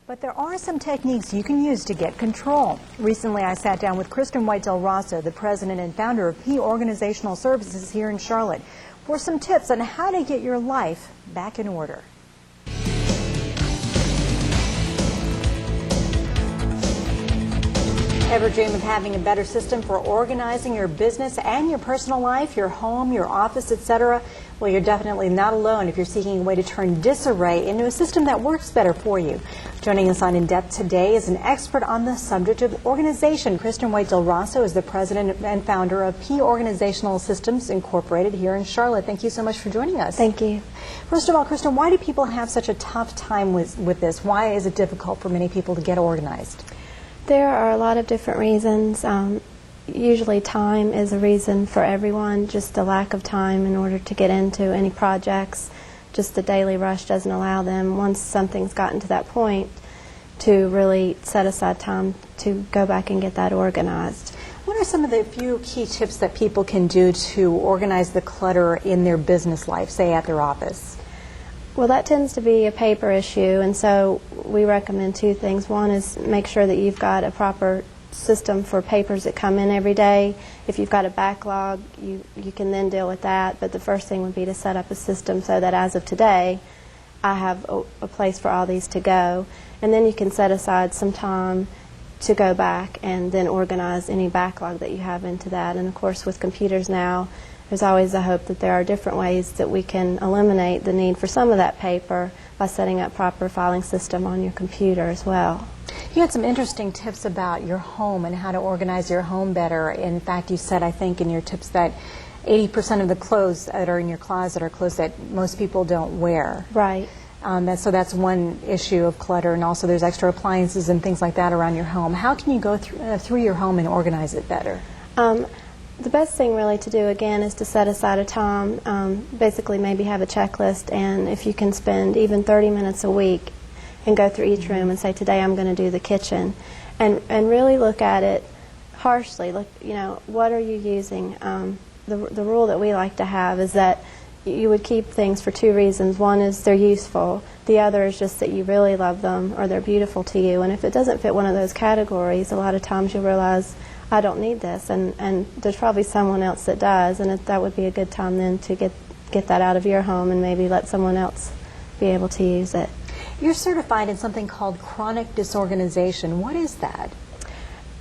But there are some techniques you can use to get control. Recently, I sat down with Kristen White Del Rosso, the president and founder of Pea Organizing Services here in Charlotte, for some tips on how to get your life back in order. Ever dream of having a better system for organizing your business and your personal life, your home, your office, etc.? Well, you're definitely not alone if you're seeking a way to turn disarray into a system that works better for you. Joining us on In Depth today is an expert on the subject of organization. Kristen White Del Rosso is the president and founder of Pea Organizational Systems Incorporated here in Charlotte. Thank you so much for joining us. Thank you. First of all, Kristen, why do people have such a tough time with this? Why is it difficult for many people to get organized? There are a lot of different reasons. Usually time is a reason for everyone, just the lack of time in order to get into any projects. Just the daily rush doesn't allow them, once something's gotten to that point, to really set aside time to go back and get that organized. What are some of the few key tips that people can do to organize the clutter in their business life, say at their office? Well, that tends to be a paper issue, and so we recommend two things. One is make sure that you've got a proper system for papers that come in every day. If you've got a backlog, you can then deal with that, but the first thing would be to set up a system so that as of today, I have a place for all these to go. And then you can set aside some time to go back and then organize any backlog that you have into that. And of course, with computers now, there's always a hope that there are different ways that we can eliminate the need for some of that paper by setting up proper filing system on your computer as well. You had some interesting tips about your home and how to organize your home better. In fact, you said, I think, in your tips that 80% of the clothes that are in your closet are clothes that most people don't wear. Right. So that's one issue of clutter, and also there's extra appliances and things like that around your home. How can you go through your home and organize it better? The best thing really to do, again, is to set aside a time, basically maybe have a checklist, and if you can spend even 30 minutes a week and go through each room and say, today I'm going to do the kitchen, and really look at it harshly. Look, what are you using? The rule that we like to have is that you would keep things for two reasons. One is they're useful. The other is just that you really love them or they're beautiful to you. And if it doesn't fit one of those categories, a lot of times you'll realize, I don't need this, and there's probably someone else that does, and that would be a good time then to get that out of your home and maybe let someone else be able to use it. You're certified in something called chronic disorganization. What is that?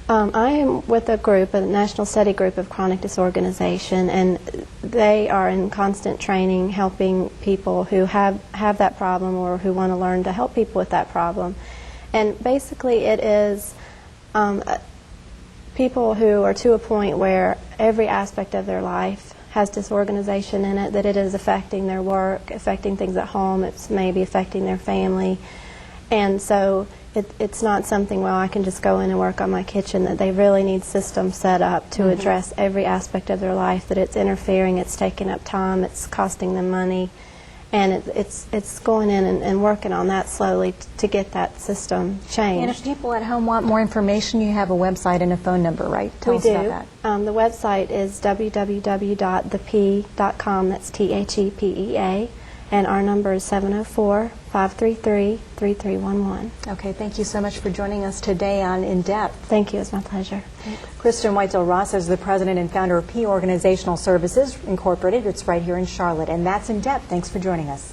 I am with a group, a national study group of chronic disorganization, and they are in constant training helping people who have that problem or who want to learn to help people with that problem. And basically it is people who are to a point where every aspect of their life has disorganization in it, that it is affecting their work, affecting things at home, it's maybe affecting their family. And so it's not something, well, I can just go in and work on my kitchen, that they really need systems set up to address every aspect of their life, that it's interfering, it's taking up time, it's costing them money, and it's going in and working on that slowly to get that system changed. And if people at home want more information, you have a website and a phone number, right? Tell us about that. The website is www.thepea.com, that's THEPEA, and our number is 704-533-3311. Okay, thank you so much for joining us today on In Depth. Thank you, it's my pleasure. Kristen White Del Rosso is the president and founder of Pea Organizational Services Incorporated. It's right here in Charlotte, and that's In Depth. Thanks for joining us.